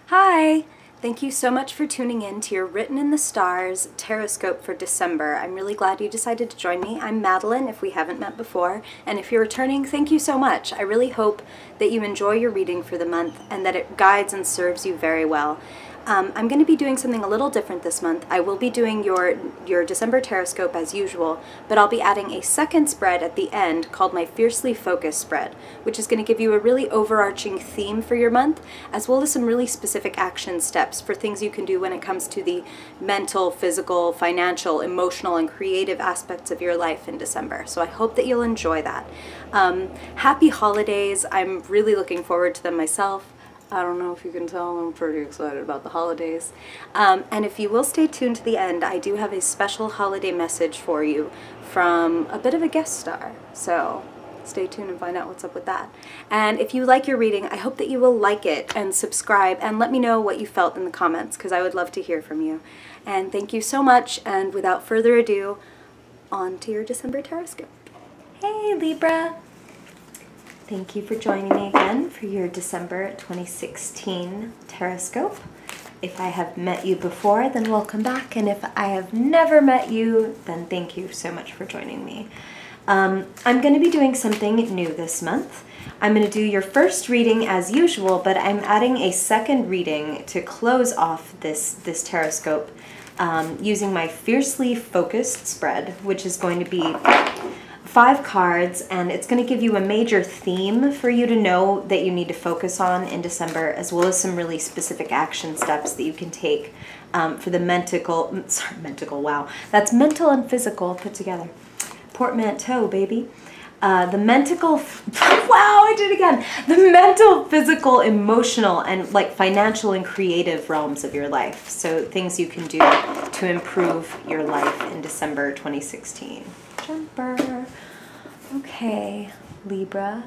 Hi! Thank you so much for tuning in to your Written in the Stars Taroscope for December. I'm really glad you decided to join me. I'm Madeline, if we haven't met before, and if you're returning, thank you so much. I really hope that you enjoy your reading for the month and that it guides and serves you very well. I'm going to be doing something a little different this month. I will be doing your December Taroscope as usual, but I'll be adding a second spread at the end called my Fiercely Focused spread, which is going to give you a really overarching theme for your month, as well as some really specific action steps for things you can do when it comes to the mental, physical, financial, emotional, and creative aspects of your life in December. So I hope that you'll enjoy that. Happy holidays. I'm really looking forward to them myself. I don't know if you can tell, I'm pretty excited about the holidays. And if you will stay tuned to the end, I do have a special holiday message for you from a bit of a guest star. So stay tuned and find out what's up with that. And if you like your reading, I hope that you will like it and subscribe and let me know what you felt in the comments, because I would love to hear from you. And thank you so much, and without further ado, on to your December Taroscope. Hey Libra! Thank you for joining me again for your December 2016 Taroscope. If I have met you before, then welcome back, and if I have never met you, then thank you so much for joining me. I'm going to be doing something new this month. I'm going to do your first reading as usual, but I'm adding a second reading to close off this Taroscope using my Fiercely Focused spread, which is going to be 5 cards, and it's going to give you a major theme for you to know that you need to focus on in December, as well as some really specific action steps that you can take for the wow, that's mental and physical put together. Portmanteau, baby. Wow, I did it again. The mental, physical, emotional, and like financial and creative realms of your life. So things you can do to improve your life in December 2016. Jumper. Okay, Libra,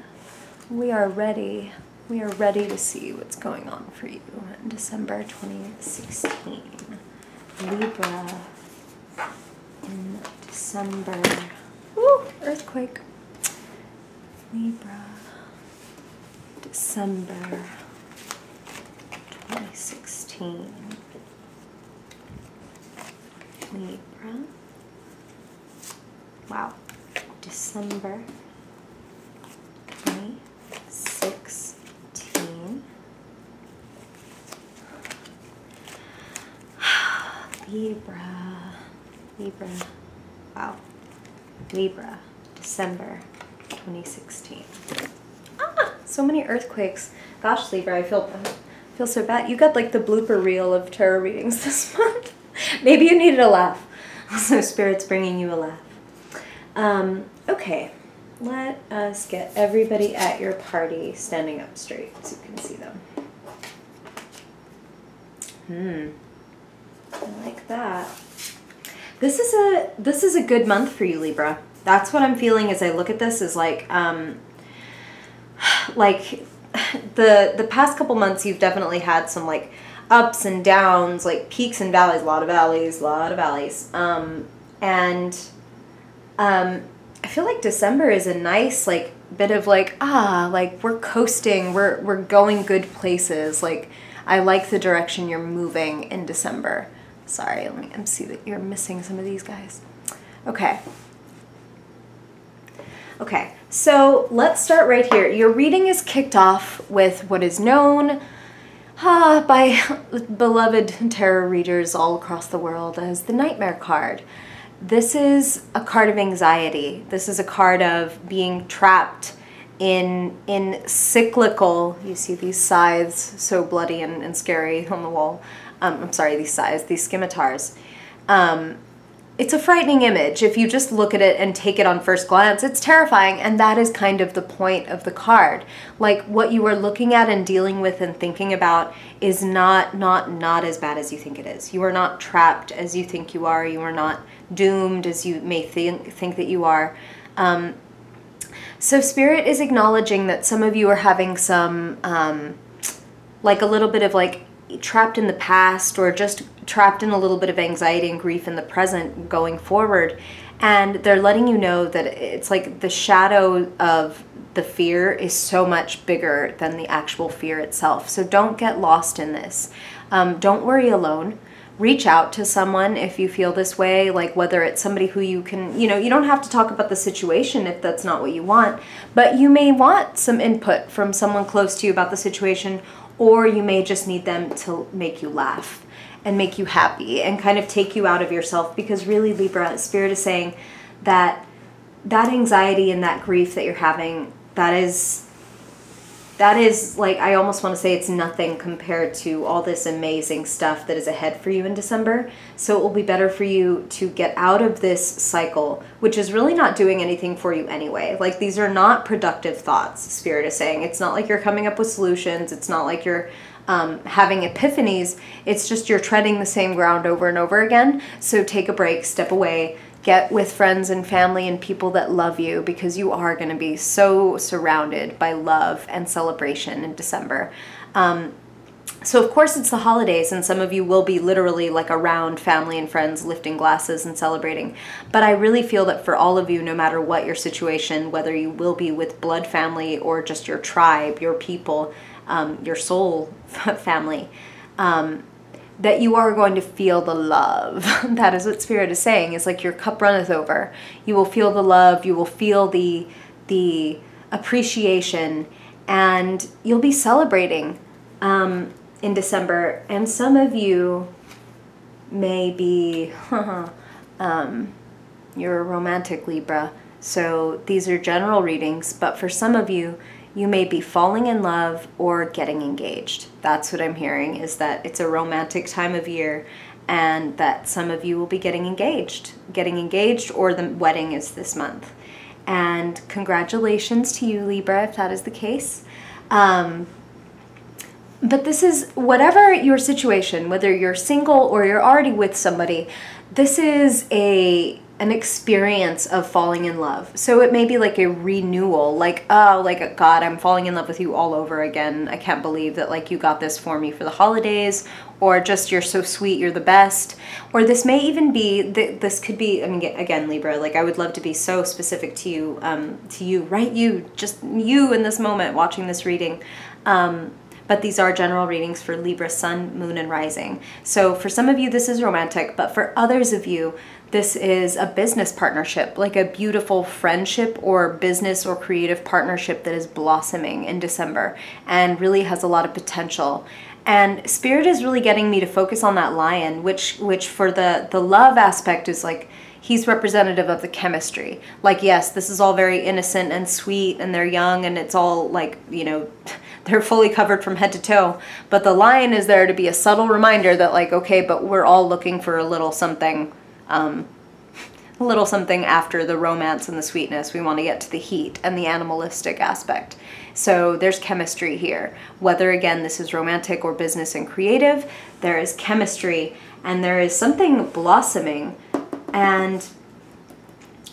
we are ready. We are ready to see what's going on for you in December 2016. Libra in December. Woo, earthquake. Libra, December 2016. Libra. Wow. December 2016. Libra. Wow. Libra, December 2016. So many earthquakes. Gosh, Libra, I feel so bad. You got like the blooper reel of tarot readings this month. Maybe you needed a laugh. So Spirit's bringing you a laugh. Okay, let us get everybody at your party standing up straight so you can see them. I like that. This is a good month for you, Libra. That's what I'm feeling as I look at this, is like the past couple months you've definitely had some like ups and downs, like peaks and valleys, a lot of valleys. I feel like December is a nice like bit of like, like we're coasting, we're going good places. Like I like the direction you're moving in December. Sorry, let me see that you're missing some of these guys. Okay. Okay, so let's start right here. Your reading is kicked off with what is known by beloved tarot readers all across the world as the Nightmare card. This is a card of anxiety. This is a card of being trapped in cyclical, you see these scythes so bloody and scary on the wall. I'm sorry, these scythes, these scimitars. It's a frightening image. If you just look at it and take it on first glance, it's terrifying, and that is kind of the point of the card. Like what you are looking at and dealing with and thinking about is not as bad as you think it is. You are not trapped as you think you are. You are not doomed as you may think that you are. So Spirit is acknowledging that some of you are having some, like a little bit of like trapped in the past, or just trapped in a little bit of anxiety and grief in the present going forward. And they're letting you know that it's like the shadow of the fear is so much bigger than the actual fear itself. So don't get lost in this. Don't worry alone. Reach out to someone if you feel this way, like whether it's somebody who you can, you don't have to talk about the situation if that's not what you want, but you may want some input from someone close to you about the situation, or you may just need them to make you laugh and make you happy and kind of take you out of yourself, because really, Libra, Spirit is saying that that anxiety and that grief that you're having, that is like, I almost want to say it's nothing compared to all this amazing stuff that is ahead for you in December. So it will be better for you to get out of this cycle, which is really not doing anything for you anyway. Like, these are not productive thoughts, Spirit is saying. It's not like you're coming up with solutions. It's not like you're having epiphanies. It's just you're treading the same ground over and over again. So take a break, step away, get with friends and family and people that love you, because you are going to be so surrounded by love and celebration in December. So of course it's the holidays, and some of you will be literally like around family and friends lifting glasses and celebrating. But I really feel that for all of you, no matter what your situation, whether you will be with blood family or just your tribe, your people, your soul family, that you are going to feel the love. That is what Spirit is saying. It's like your cup runneth over. You will feel the love. You will feel the appreciation, and you'll be celebrating in December. And some of you may be, you're a romantic Libra. So these are general readings, but for some of you, you may be falling in love or getting engaged. That's what I'm hearing, is that it's a romantic time of year, and that some of you will be getting engaged, or the wedding is this month. And congratulations to you, Libra, if that is the case. But this is, whatever your situation, whether you're single or you're already with somebody, this is an experience of falling in love. So it may be like a renewal, like, oh, like, God, I'm falling in love with you all over again. I can't believe that, like, you got this for me for the holidays, or just, you're so sweet, you're the best. Or this may even be, this could be, I mean, again, Libra, like, I would love to be so specific to you, right? Just you in this moment watching this reading. But these are general readings for Libra, Sun, Moon, and Rising. So for some of you, this is romantic, but for others of you, this is a business partnership, like a beautiful friendship or business or creative partnership that is blossoming in December and really has a lot of potential. And Spirit is really getting me to focus on that lion, which for the love aspect is like, he's representative of the chemistry. Like, yes, this is all very innocent and sweet, and they're young, and it's all like, they're fully covered from head to toe. But the lion is there to be a subtle reminder that, like, okay, but we're all looking for a little something after the romance and the sweetness. We want to get to the heat and the animalistic aspect. So there's chemistry here. Whether, again, this is romantic or business and creative, there is chemistry, and there is something blossoming. And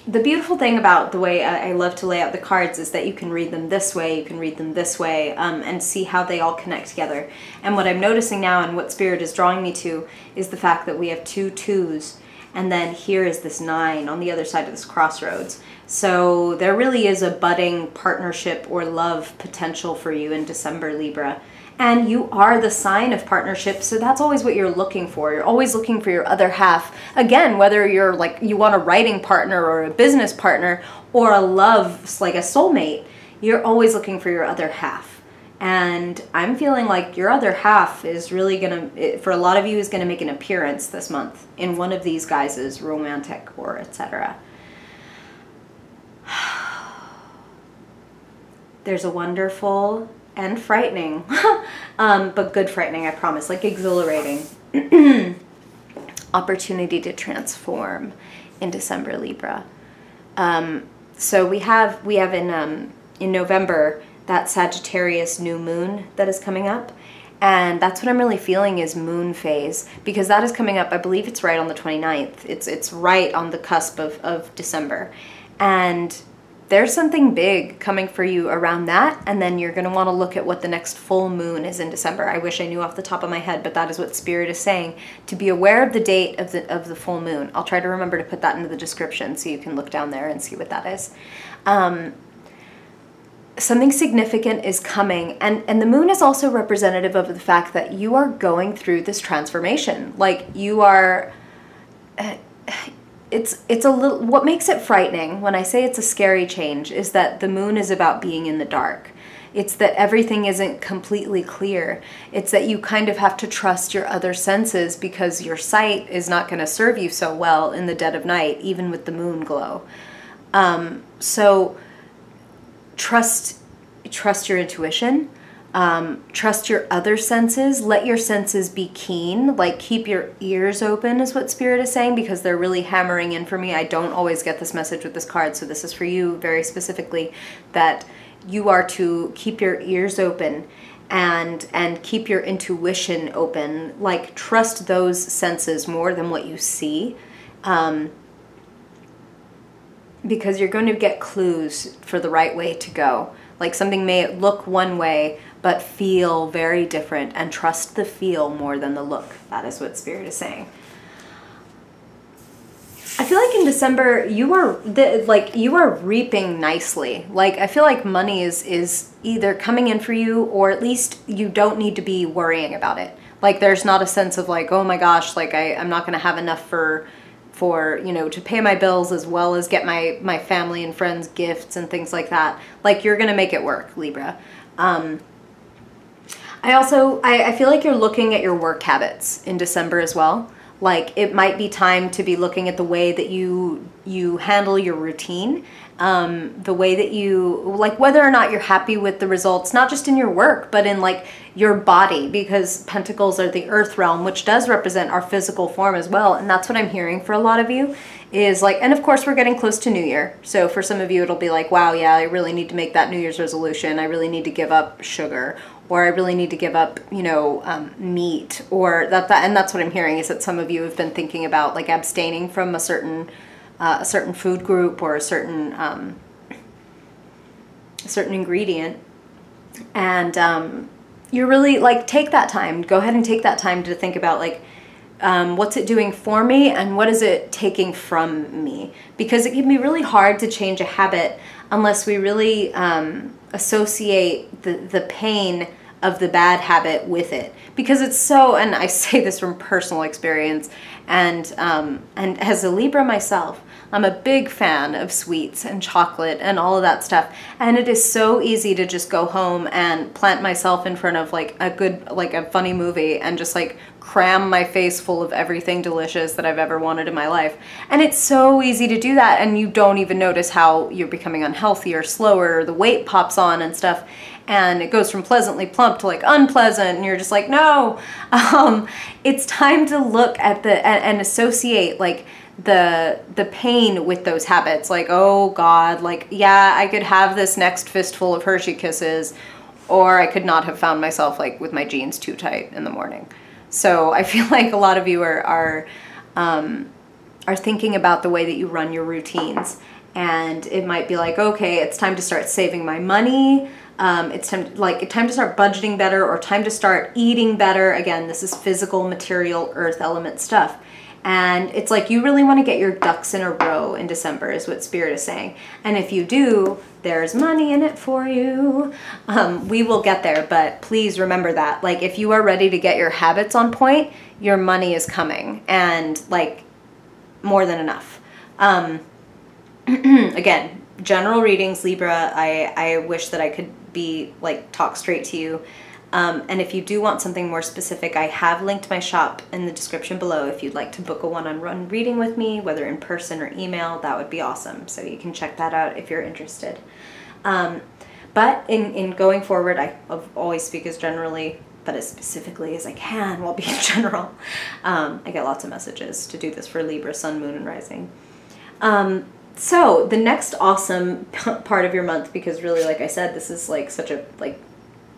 the beautiful thing about the way I love to lay out the cards is that you can read them this way, you can read them this way, and see how they all connect together. And what I'm noticing now, and what Spirit is drawing me to, is the fact that we have 2 2s, and then here is this 9 on the other side of this crossroads. So there really is a budding partnership or love potential for you in December, Libra. And you are the sign of partnership, so that's always what you're looking for. You're always looking for your other half. Again, whether you're like, you want a writing partner or a business partner or a love, like a soulmate, you're always looking for your other half. And I'm feeling like your other half is really gonna, for a lot of you, is gonna make an appearance this month in one of these guises, romantic or etc. There's a wonderful and frightening, but good frightening, I promise, like exhilarating opportunity to transform in December, Libra. So we have in November that Sagittarius new moon that is coming up, and that's what I'm really feeling is moon phase, because that is coming up, I believe it's right on the 29th. It's right on the cusp of December, and there's something big coming for you around that, and then you're going to want to look at what the next full moon is in December. I wish I knew off the top of my head, but that is what Spirit is saying, to be aware of the date of the full moon. I'll try to remember to put that into the description so you can look down there and see what that is. something significant is coming, and the moon is also representative of the fact that you are going through this transformation. Like, you are, it's a little, what makes it frightening when I say it's a scary change is that the moon is about being in the dark. It's that everything isn't completely clear. It's that you kind of have to trust your other senses because your sight is not going to serve you so well in the dead of night, even with the moon glow. So trust your intuition, trust your other senses, let your senses be keen, like keep your ears open is what Spirit is saying, because they're really hammering in for me. I don't always get this message with this card, so this is for you very specifically, that you are to keep your ears open and keep your intuition open, like trust those senses more than what you see. Because you're going to get clues for the right way to go. Like, something may look one way, but feel very different, and trust the feel more than the look. That is what Spirit is saying. I feel like in December, you are reaping nicely. Like, I feel like money is either coming in for you, or at least you don't need to be worrying about it. Like, there's not a sense of like, oh my gosh, like I'm not going to have enough for, you know, to pay my bills as well as get my family and friends gifts and things like that. Like, you're going to make it work, Libra. I feel like you're looking at your work habits in December as well. Like, it might be time to be looking at the way that you handle your routine, the way that you, like, whether or not you're happy with the results, not just in your work, but in like your body, because Pentacles are the earth realm, which does represent our physical form as well. And that's what I'm hearing for a lot of you is like, and of course we're getting close to New Year. So for some of you, it'll be like, wow, yeah, I really need to make that New Year's resolution. I really need to give up sugar, or I really need to give up, you know, meat, or and that's what I'm hearing is that some of you have been thinking about like abstaining from a certain food group or a certain ingredient, and you're really like, take that time, go ahead and take that time to think about like, what's it doing for me and what is it taking from me? Because it can be really hard to change a habit unless we really associate the pain of the bad habit with it. Because it's so, and I say this from personal experience, and as a Libra myself, I'm a big fan of sweets and chocolate and all of that stuff. And it is so easy to just go home and plant myself in front of like a funny movie and just like cram my face full of everything delicious that I've ever wanted in my life. And it's so easy to do that, and you don't even notice how you're becoming unhealthy or slower, or the weight pops on and stuff. And it goes from pleasantly plump to like unpleasant, and you're just like, no. It's time to look at and associate like the pain with those habits. Like, oh God, like, yeah, I could have this next fistful of Hershey Kisses, or I could not have found myself like with my jeans too tight in the morning. So I feel like a lot of you are thinking about the way that you run your routines, and it might be like, okay, it's time to start saving my money. It's time to start budgeting better, or time to start eating better. Again, this is physical, material, earth element stuff. And it's like you really want to get your ducks in a row in December is what Spirit is saying. And if you do, there's money in it for you. We will get there, but please remember that. Like, if you are ready to get your habits on point, your money is coming, and like more than enough. Again, general readings, Libra, I wish that I could be like talk straight to you. And if you do want something more specific, I have linked my shop in the description below. If you'd like to book a one-on-one reading with me, whether in person or email, that would be awesome. So you can check that out if you're interested. But in going forward, I always speak as generally, but as specifically as I can while being general. I get lots of messages to do this for Libra, Sun, Moon, and Rising. So the next awesome part of your month, because really, like I said, this is like such a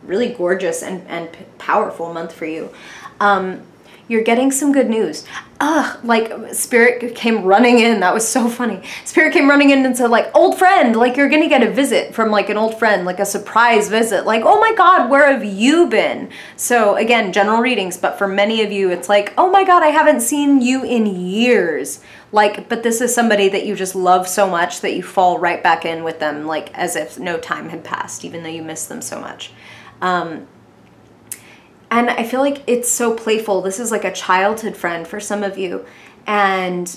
really gorgeous and powerful month for you. You're getting some good news. Like Spirit came running in. That was so funny. Spirit came running in and said, like, old friend, like you're gonna get a visit from like an old friend, like a surprise visit. Like, oh my God, where have you been? So again, general readings, but for many of you, it's like, oh my God, I haven't seen you in years. Like, but this is somebody that you just love so much that you fall right back in with them, like as if no time had passed, even though you miss them so much. And I feel like it's so playful. This is like a childhood friend for some of you. And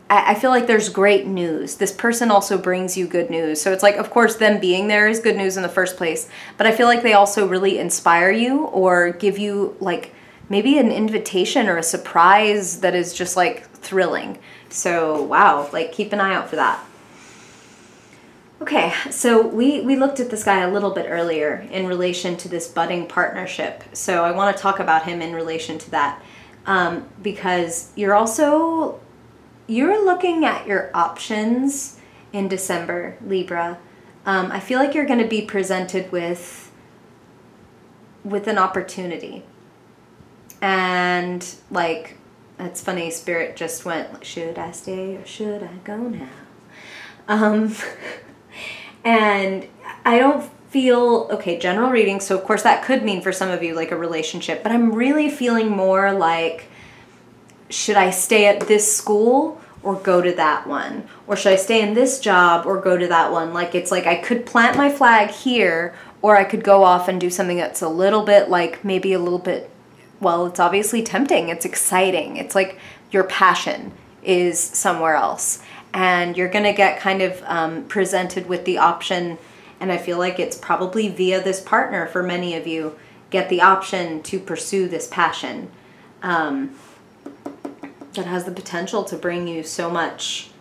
I feel like there's great news. This person also brings you good news. So it's like, of course, them being there is good news in the first place. But I feel like they also really inspire you or give you like maybe an invitation or a surprise that is just like thrilling. So wow, like keep an eye out for that. Okay, so we looked at this guy a little bit earlier in relation to this budding partnership. So I want to talk about him in relation to that because you're looking at your options in December, Libra. I feel like you're going to be presented with an opportunity. And like, it's funny, Spirit just went, should I stay or should I go now? And I don't feel, okay, general reading, so of course that could mean for some of you like a relationship, but I'm really feeling more like, should I stay at this school or go to that one? Or should I stay in this job or go to that one? Like, it's like I could plant my flag here, or I could go off and do something that's a little bit like, maybe a little bit, well, it's obviously tempting, it's exciting. It's like your passion is somewhere else. And you're going to get kind of presented with the option, and I feel like it's probably via this partner for many of you, get the option to pursue this passion that has the potential to bring you so much,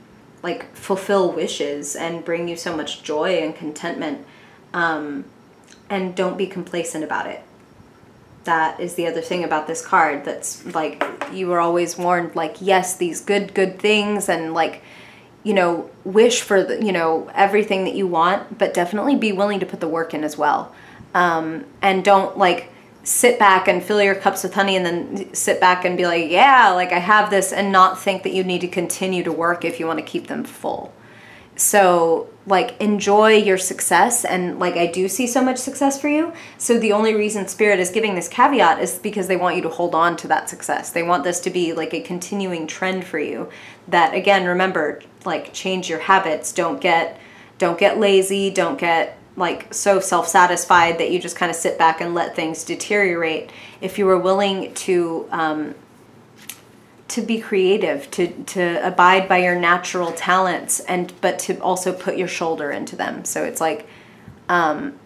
like fulfill wishes and bring you so much joy and contentment. And don't be complacent about it. That is the other thing about this card. That's like, you were always warned, like, yes, these good things, and like, you know, wish for the, you know, everything that you want, but definitely be willing to put the work in as well. And don't like sit back and fill your cups with honey and then sit back and be like, yeah, like I have this, and not think that you need to continue to work if you want to keep them full. So like enjoy your success, and like I do see so much success for you. So the only reason Spirit is giving this caveat is because they want you to hold on to that success. They want this to be like a continuing trend for you. That again, remember, like change your habits. Don't get lazy. Don't get like so self-satisfied that you just kind of sit back and let things deteriorate. If you were willing to be creative, to abide by your natural talents, but to also put your shoulder into them. So it's like,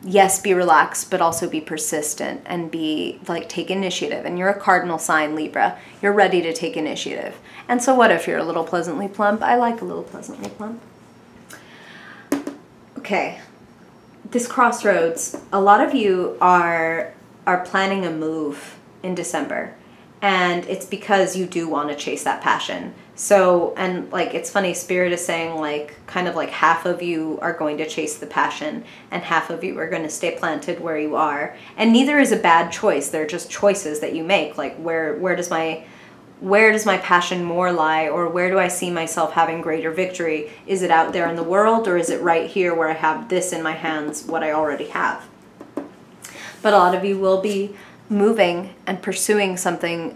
yes, be relaxed, but also be persistent and be like, take initiative. And you're a cardinal sign, Libra. You're ready to take initiative. And so what if you're a little pleasantly plump? I like a little pleasantly plump. Okay, this crossroads, a lot of you are planning a move in December. And it's because you do want to chase that passion. So, and like, it's funny, Spirit is saying like, kind of like half of you are going to chase the passion and half of you are going to stay planted where you are. And neither is a bad choice. They're just choices that you make. Like where does my passion more lie, or where do I see myself having greater victory? Is it out there in the world, or is it right here where I have this in my hands, what I already have? But a lot of you will be moving and pursuing something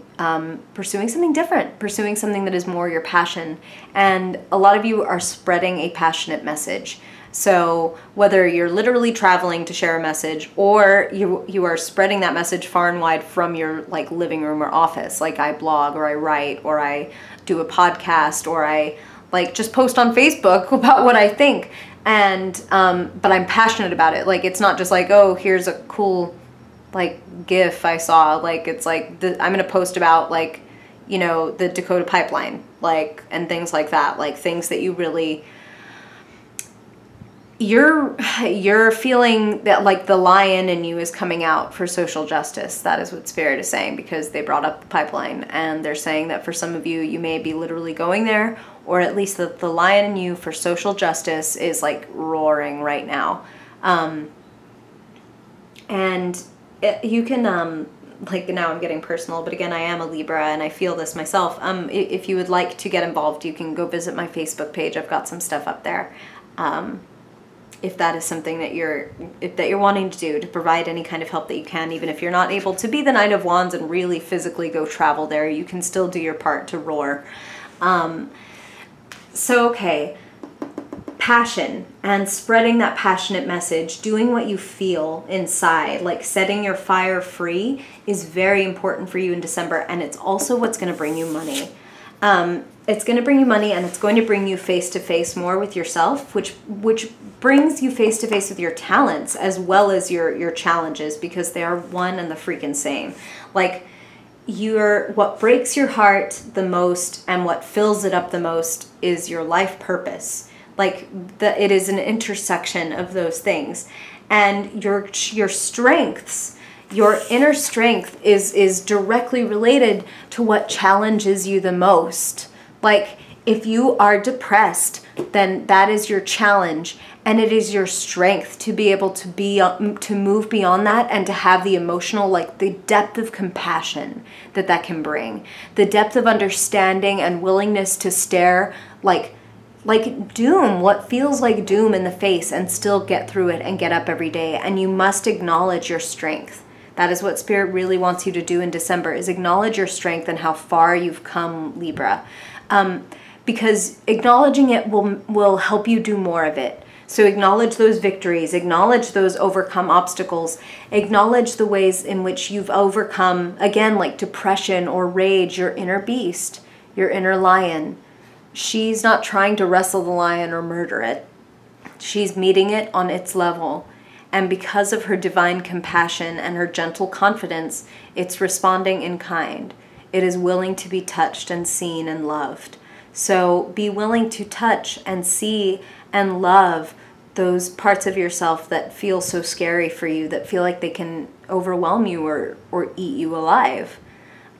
different, pursuing something that is more your passion. And a lot of you are spreading a passionate message. So whether you're literally traveling to share a message, or you are spreading that message far and wide from your like living room or office, like I blog or I write or I do a podcast or I like just post on Facebook about what I think. And but I'm passionate about it. Like it's not just like, oh, here's a cool like GIF I saw. Like it's like I'm gonna post about like, you know, the Dakota pipeline, like, and things like that, like things that you really, you're feeling that like the lion in you is coming out for social justice. That is what Spirit is saying, because they brought up the pipeline, and they're saying that for some of you, you may be literally going there, or at least that the lion in you for social justice is like roaring right now. And you can, like now I'm getting personal, but again, I am a Libra and I feel this myself. If you would like to get involved, you can go visit my Facebook page. I've got some stuff up there. If that is something that you're wanting to do, to provide any kind of help that you can, even if you're not able to be the Knight of Wands and really physically go travel there, you can still do your part to roar. So, okay, passion and spreading that passionate message, doing what you feel inside, like setting your fire free, is very important for you in December, and it's also what's going to bring you money. It's going to bring you money, and it's going to bring you face-to-face more with yourself, which brings you face-to-face with your talents as well as your challenges, because they are one and the freaking same. Like, what breaks your heart the most and what fills it up the most is your life purpose. Like, it is an intersection of those things. And your strengths, your inner strength is directly related to what challenges you the most. Like, if you are depressed, then that is your challenge, and it is your strength to be able to move beyond that and to have the emotional, like the depth of compassion that can bring, the depth of understanding and willingness to stare like doom, what feels like doom in the face, and still get through it and get up every day. And you must acknowledge your strength. That is what Spirit really wants you to do in December, is acknowledge your strength and how far you've come, Libra. Because acknowledging it will help you do more of it. So acknowledge those victories, acknowledge those overcome obstacles, acknowledge the ways in which you've overcome, again, like depression or rage, your inner beast, your inner lion. She's not trying to wrestle the lion or murder it. She's meeting it on its level. And because of her divine compassion and her gentle confidence, it's responding in kind. It is willing to be touched and seen and loved. So be willing to touch and see and love those parts of yourself that feel so scary for you, that feel like they can overwhelm you or eat you alive.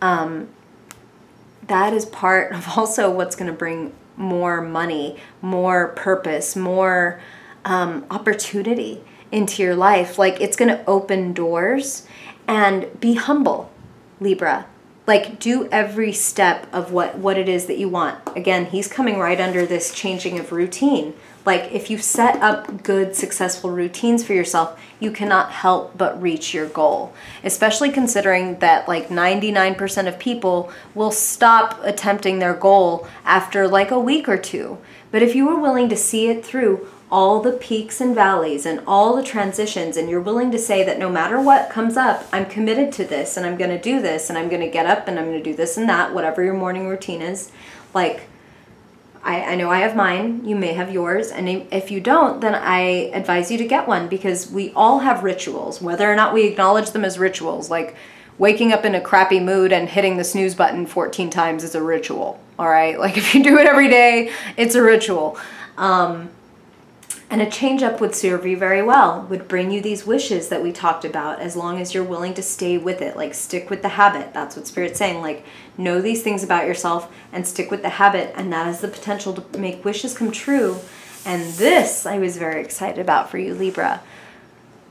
That is part of also what's going to bring more money, more purpose, more opportunity into your life. Like, it's going to open doors. And be humble, Libra. Like, do every step of what it is that you want. Again, he's coming right under this changing of routine. Like, if you set up good, successful routines for yourself, you cannot help but reach your goal. Especially considering that like 99% of people will stop attempting their goal after like a week or two. But if you were willing to see it through, all the peaks and valleys and all the transitions, and you're willing to say that no matter what comes up, I'm committed to this, and I'm going to do this, and I'm going to get up and I'm going to do this and that, whatever your morning routine is. Like, I know I have mine, you may have yours, and if you don't, then I advise you to get one, because we all have rituals, whether or not we acknowledge them as rituals. Like, waking up in a crappy mood and hitting the snooze button 14 times is a ritual, all right? Like, if you do it every day, it's a ritual. And a change up would serve you very well, would bring you these wishes that we talked about, as long as you're willing to stay with it, like stick with the habit. That's what Spirit's saying, like, know these things about yourself and stick with the habit, and that has the potential to make wishes come true. And this I was very excited about for you, Libra,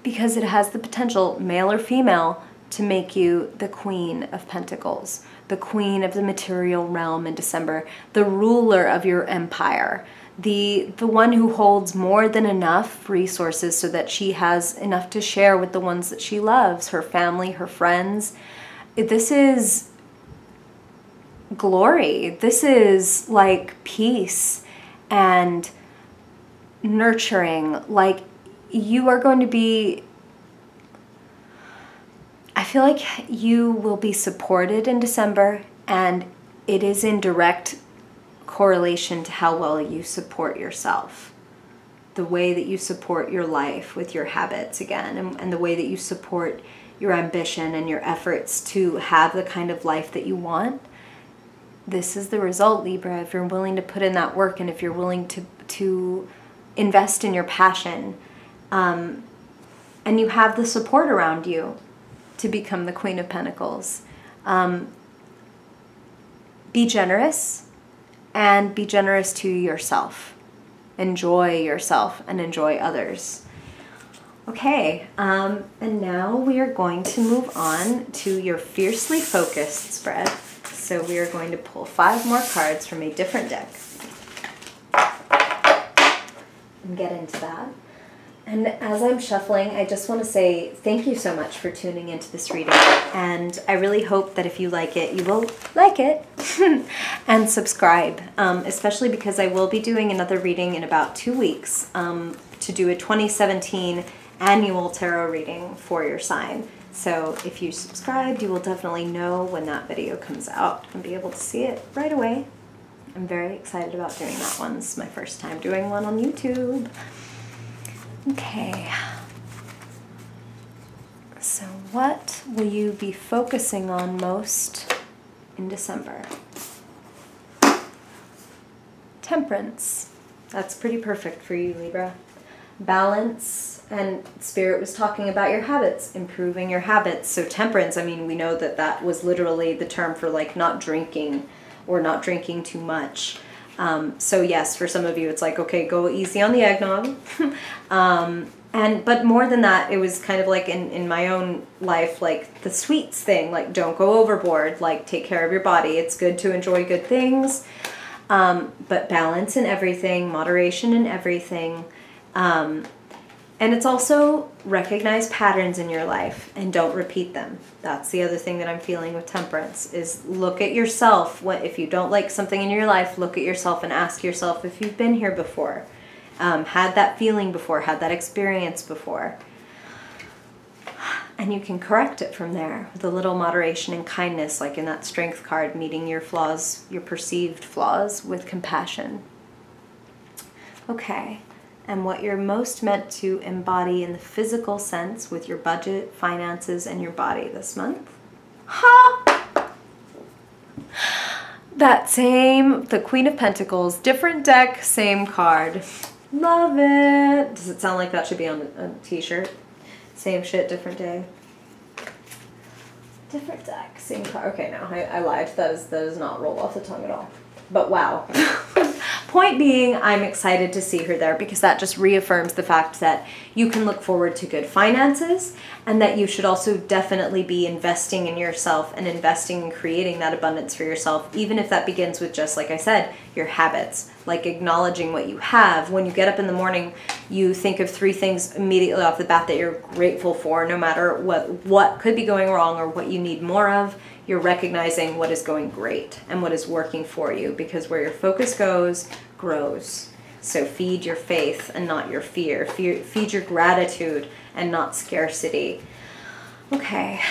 because it has the potential, male or female, to make you the Queen of Pentacles, the queen of the material realm in December, the ruler of your empire, the one who holds more than enough resources so that she has enough to share with the ones that she loves, her family, her friends. This is glory. This is like peace and nurturing. Like, you are going to be, I feel like you will be supported in December, and it is in direct correlation to how well you support yourself, the way that you support your life with your habits again, and the way that you support your ambition and your efforts to have the kind of life that you want. This is the result, Libra, if you're willing to put in that work, and if you're willing to invest in your passion, and you have the support around you to become the Queen of Pentacles. Be generous. And be generous to yourself. Enjoy yourself and enjoy others. Okay, and now we are going to move on to your Fiercely Focused spread. So we are going to pull 5 more cards from a different deck and get into that. And as I'm shuffling, I just want to say thank you so much for tuning into this reading. And I really hope that if you like it, you will like it and subscribe, especially because I will be doing another reading in about 2 weeks to do a 2017 annual tarot reading for your sign. So if you subscribed, you will definitely know when that video comes out and be able to see it right away. I'm very excited about doing that one. This is my first time doing one on YouTube. Okay. So what will you be focusing on most in December? Temperance. That's pretty perfect for you, Libra. Balance, and Spirit was talking about your habits, improving your habits. So temperance, I mean, we know that that was literally the term for like not drinking or not drinking too much. So yes, for some of you, it's like, okay, go easy on the eggnog. But more than that, it was kind of like in my own life, like the sweets thing, like don't go overboard, like take care of your body. It's good to enjoy good things, but balance in everything, moderation in everything. And it's also recognize patterns in your life and don't repeat them. That's the other thing that I'm feeling with temperance is look at yourself. If you don't like something in your life, look at yourself and ask yourself if you've been here before, had that feeling before, had that experience before. And you can correct it from there with a little moderation and kindness, like in that strength card, meeting your flaws, your perceived flaws with compassion. Okay. And what you're most meant to embody in the physical sense with your budget, finances, and your body this month. Ha! That same, the Queen of Pentacles, different deck, same card. Love it. Does it sound like that should be on a t-shirt? Same shit, different day. Different deck, same card. Okay, no, I lied. That does not roll off the tongue at all. But wow. Point being, I'm excited to see her there because that just reaffirms the fact that you can look forward to good finances and that you should also definitely be investing in yourself and investing in creating that abundance for yourself, even if that begins with just, like I said, your habits, like acknowledging what you have. When you get up in the morning, you think of 3 things immediately off the bat that you're grateful for, no matter what could be going wrong or what you need more of. You're recognizing what is going great and what is working for you, because where your focus goes, grows. So feed your faith and not your fear. Feed your gratitude and not scarcity. Okay,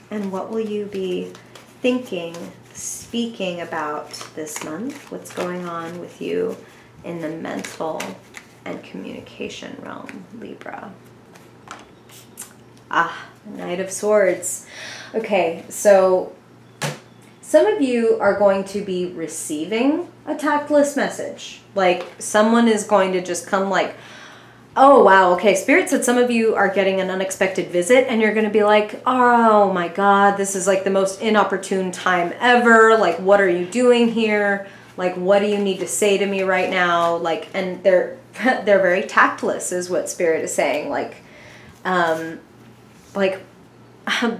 and what will you be thinking, speaking about this month? What's going on with you in the mental and communication realm, Libra? Knight of Swords. Okay, so some of you are going to be receiving a tactless message. Like someone is going to just come like, oh wow, okay, Spirit said some of you are getting an unexpected visit and you're going to be like, oh my God, this is like the most inopportune time ever. Like, what are you doing here? Like, what do you need to say to me right now? Like, and they're very tactless is what Spirit is saying. Like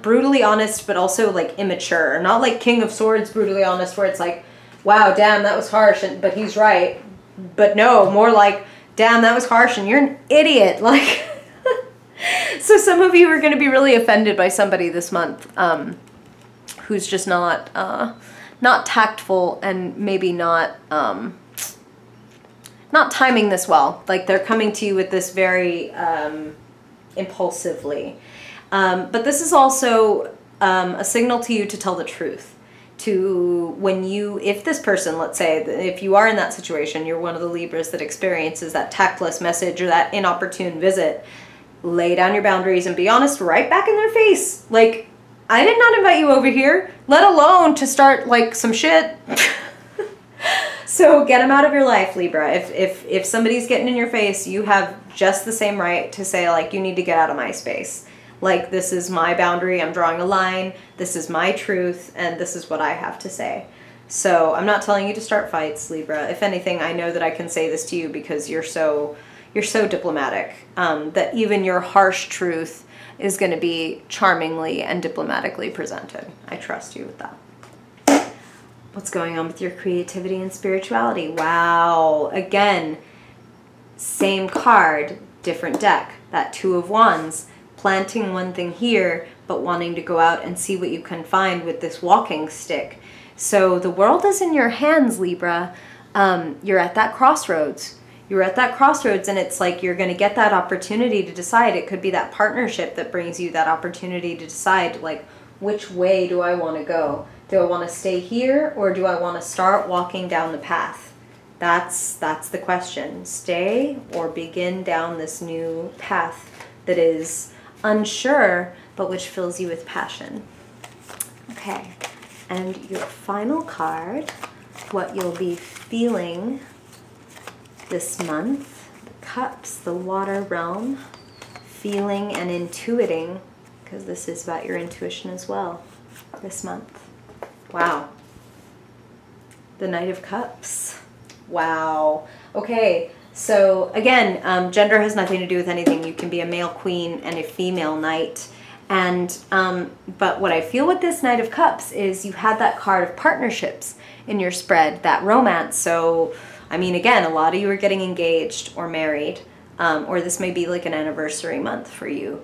brutally honest, but also like immature. Not like King of Swords brutally honest, where it's like, wow, damn, that was harsh, but he's right. But no, more like, damn, that was harsh and you're an idiot. Like, so some of you are going to be really offended by somebody this month who's just not tactful and maybe not timing this well. Like they're coming to you with this very impulsively. But this is also a signal to you to tell the truth. If this person, let's say, if you are in that situation, you're one of the Libras that experiences that tactless message or that inopportune visit, lay down your boundaries and be honest right back in their face. Like, I did not invite you over here, let alone to start like some shit. So get them out of your life, Libra. If somebody's getting in your face, you have just the same right to say, like, you need to get out of my space. Like, this is my boundary, I'm drawing a line, this is my truth, and this is what I have to say. So I'm not telling you to start fights, Libra. If anything, I know that I can say this to you because you're so you're so diplomatic that even your harsh truth is going to be charmingly and diplomatically presented. I trust you with that. What's going on with your creativity and spirituality? Wow. Again, same card, different deck. That Two of Wands, planting one thing here, but wanting to go out and see what you can find with this walking stick. So the world is in your hands, Libra. You're at that crossroads. You're at that crossroads, and it's like you're going to get that opportunity to decide. It could be that partnership that brings you that opportunity to decide, like, which way do I want to go? Do I want to stay here, or do I want to start walking down the path? That's the question. Stay or begin down this new path that is unsure, but which fills you with passion. Okay, and your final card, what you'll be feeling this month, the Cups, the water realm, feeling and intuiting, because this is about your intuition as well this month. Wow. The Knight of Cups. Wow. Okay, so again, gender has nothing to do with anything. You can be a male queen and a female knight. And but what I feel with this Knight of Cups is you had that card of partnerships in your spread, that romance. So, I mean, again, a lot of you are getting engaged or married, or this may be like an anniversary month for you.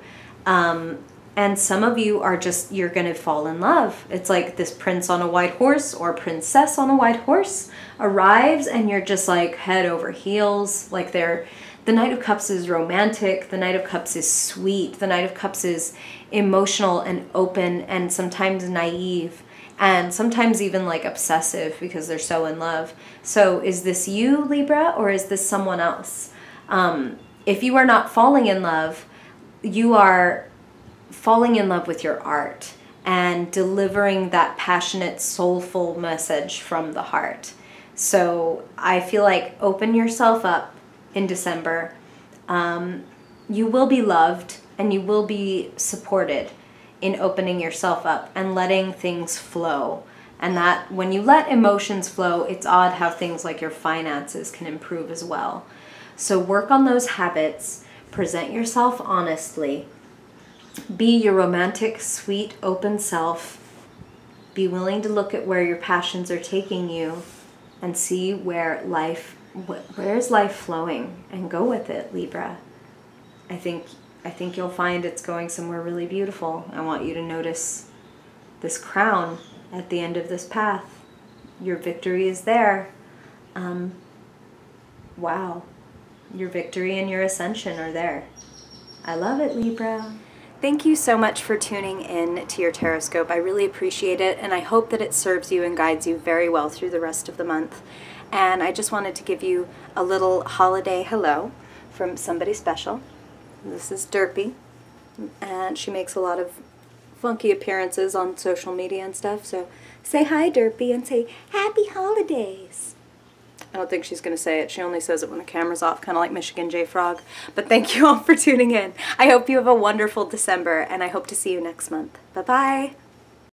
And some of you are just, you're going to fall in love. It's like this prince on a white horse or princess on a white horse arrives, and you're just like head over heels. Like the Knight of Cups is romantic. The Knight of Cups is sweet. The Knight of Cups is emotional and open and sometimes naive and sometimes even like obsessive because they're so in love. So is this you, Libra, or is this someone else? If you are not falling in love, you are falling in love with your art and delivering that passionate, soulful message from the heart. So I feel like open yourself up in December. You will be loved and you will be supported in opening yourself up and letting things flow. And that when you let emotions flow, it's odd how things like your finances can improve as well. So work on those habits, present yourself honestly, be your romantic, sweet, open self, be willing to look at where your passions are taking you and see where is life flowing, and go with it, Libra. I think you'll find it's going somewhere really beautiful. I want you to notice this crown at the end of this path. Your victory is there. Wow. Your victory and your ascension are there. I love it, Libra. Thank you so much for tuning in to your Taroscope. I really appreciate it, and I hope that it serves you and guides you very well through the rest of the month. And I just wanted to give you a little holiday hello from somebody special. This is Derpy, and she makes a lot of funky appearances on social media and stuff, so say hi, Derpy, and say happy holidays. I don't think she's going to say it. She only says it when the camera's off, kind of like Michigan J. Frog. But thank you all for tuning in. I hope you have a wonderful December, and I hope to see you next month. Bye-bye.